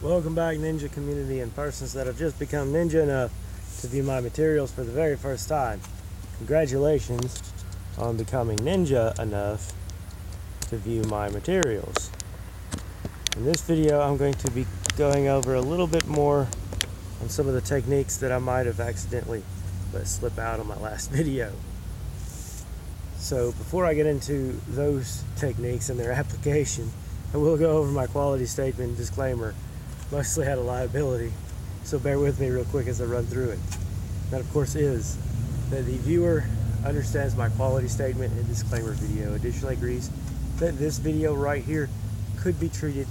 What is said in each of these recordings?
Welcome back, ninja community and persons that have just become ninja enough to view my materials for the very first time. Congratulations on becoming ninja enough to view my materials. In this video, I'm going to be going over a little bit more on some of the techniques that I might have accidentally let slip out on my last video. So before I get into those techniques and their application, I will go over my quality statement disclaimer, mostly out of liability, so bear with me real quick as I run through it. That of course is that the viewer understands my quality statement and disclaimer video. Additionally agrees that this video right here could be treated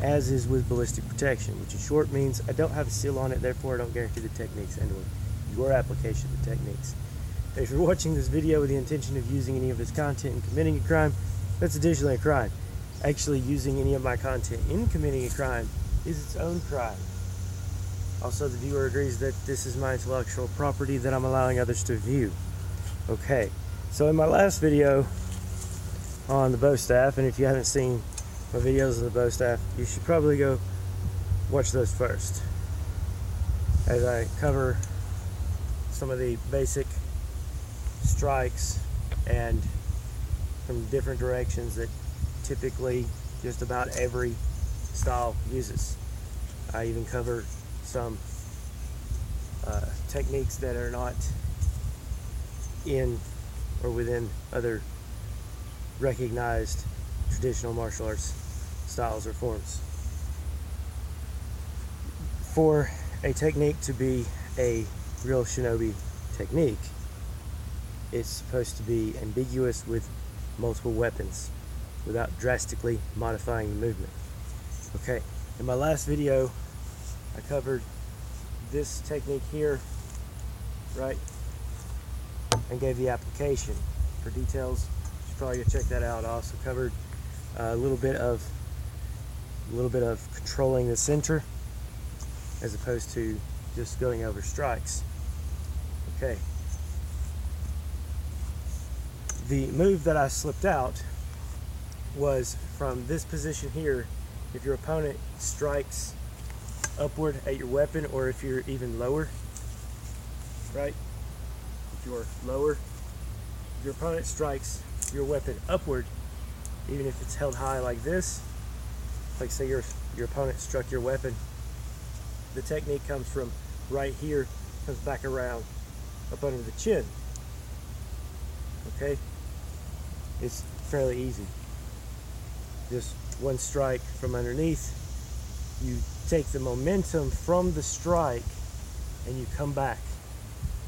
as is with ballistic protection, which in short means I don't have a seal on it, therefore I don't guarantee the techniques and or your application of the techniques. If you're watching this video with the intention of using any of its content and committing a crime, that's additionally a crime. Actually using any of my content in committing a crime is its own crime. Also, the viewer agrees that this is my intellectual property that I'm allowing others to view. Okay, so in my last video on the bow staff, and if you haven't seen my videos on the bow staff, you should probably go watch those first, as I cover some of the basic strikes and from different directions that typically just about every style uses. I even cover some techniques that are not in or within other recognized traditional martial arts styles or forms. For a technique to be a real Shinobi technique, it's supposed to be ambiguous with multiple weapons without drastically modifying the movement. Okay, in my last video I covered this technique here, right, and gave the application. For details, you should probably go check that out. I also covered a little bit of controlling the center as opposed to just going over strikes. Okay, the move that I slipped out was from this position here. If your opponent strikes upward at your weapon, or if you're even lower, right? If you're lower, if your opponent strikes your weapon upward, even if it's held high like this, like say your opponent struck your weapon, the technique comes from right here, comes back around up under the chin. Okay? It's fairly easy. Just one strike from underneath, you take the momentum from the strike and you come back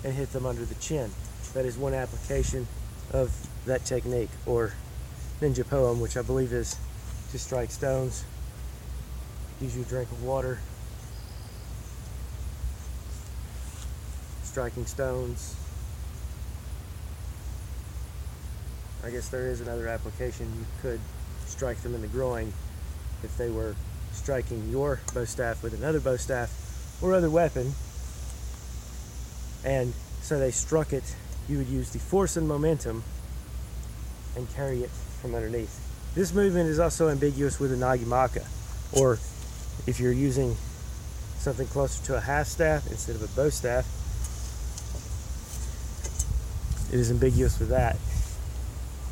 and hit them under the chin. That is one application of that technique, or ninja poem, which I believe is to strike stones. Gives you a drink of water. Striking stones. I guess there is another application. You could strike them in the groin if they were striking your bow staff with another bow staff or other weapon, and so they struck it. You would use the force and momentum and carry it from underneath. This movement is also ambiguous with a nakamakki, or if you're using something closer to a half staff instead of a bow staff, it is ambiguous with that.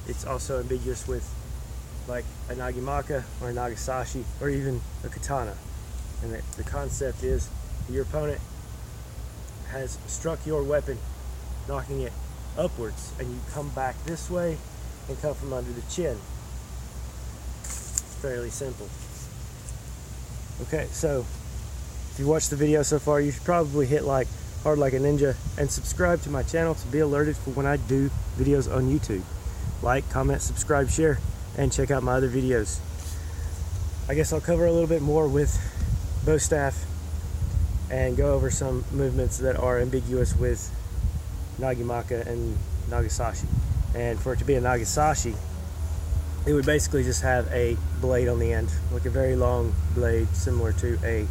It's also ambiguous with like a nakamakki or a Nagasashi or even a Katana. And the concept is your opponent has struck your weapon, knocking it upwards, and you come back this way and come from under the chin. Fairly simple. Okay, so if you watched the video so far, you should probably hit like hard like a ninja and subscribe to my channel to be alerted for when I do videos on YouTube. Like, comment, subscribe, share, and check out my other videos. I guess I'll cover a little bit more with bow staff and go over some movements that are ambiguous with nakamakki and Nagasashi. And for it to be a Nagasashi, it would basically just have a blade on the end, like a very long blade similar to a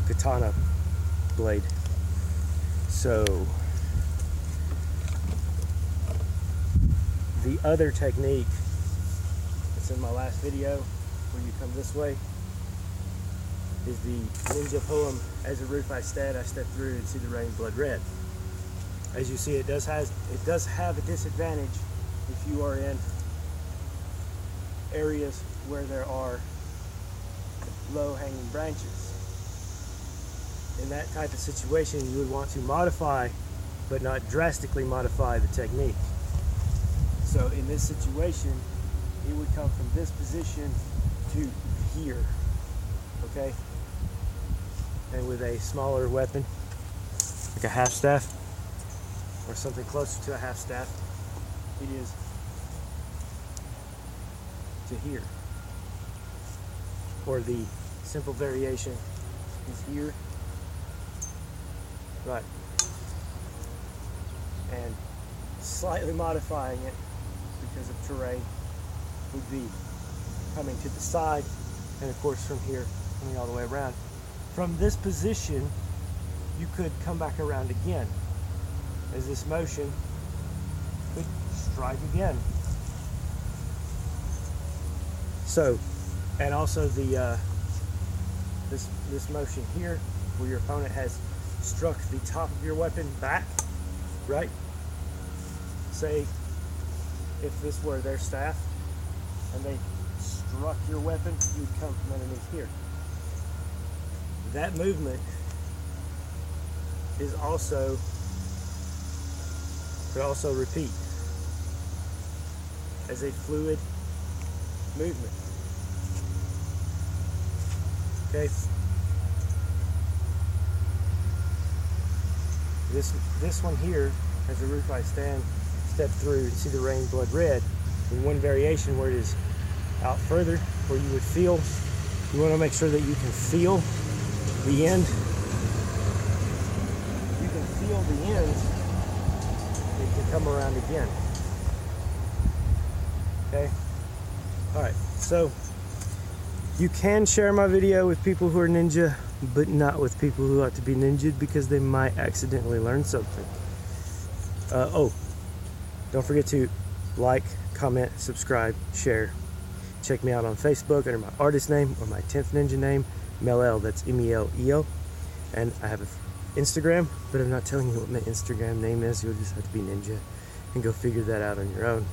katana blade. So the other technique that's in my last video, where you come this way is the ninja poem, "As a roof I stand, I step through and see the rain blood red." As you see, it does have a disadvantage if you are in areas where there are low-hanging branches. In that type of situation, you would want to modify, but not drastically modify, the technique. So in this situation, it would come from this position to here, okay? And with a smaller weapon, like a half staff, or something closer to a half staff, it is to here. Or the simple variation is here, right? And slightly modifying it because of terrain would be coming to the side, and of course from here coming all the way around. From this position, you could come back around again, as this motion could strike again. So, and also the this motion here, where your opponent has struck the top of your weapon back, right? Say if this were their staff and they struck your weapon, you'd come from underneath here. That movement is could also repeat as a fluid movement. Okay. This one here, "As a roof I stand, step through and see the rain blood red," in one variation where it is out further, where you would feel, you want to make sure that you can feel the end. You can feel the end, it can come around again. Okay? Alright, so you can share my video with people who are ninja, but not with people who ought to be ninja, because they might accidentally learn something. Oh, don't forget to like, comment, subscribe, share. Check me out on Facebook under my artist name or my 10th ninja name, Melel, that's M-E-L-E-O. And I have an Instagram, but I'm not telling you what my Instagram name is. You'll just have to be ninja and go figure that out on your own.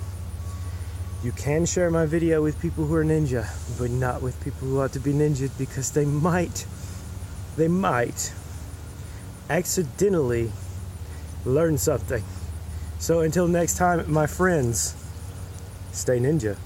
You can share my video with people who are ninja, but not with people who ought to be ninja, because they might accidentally learn something. So until next time, my friends, stay ninja.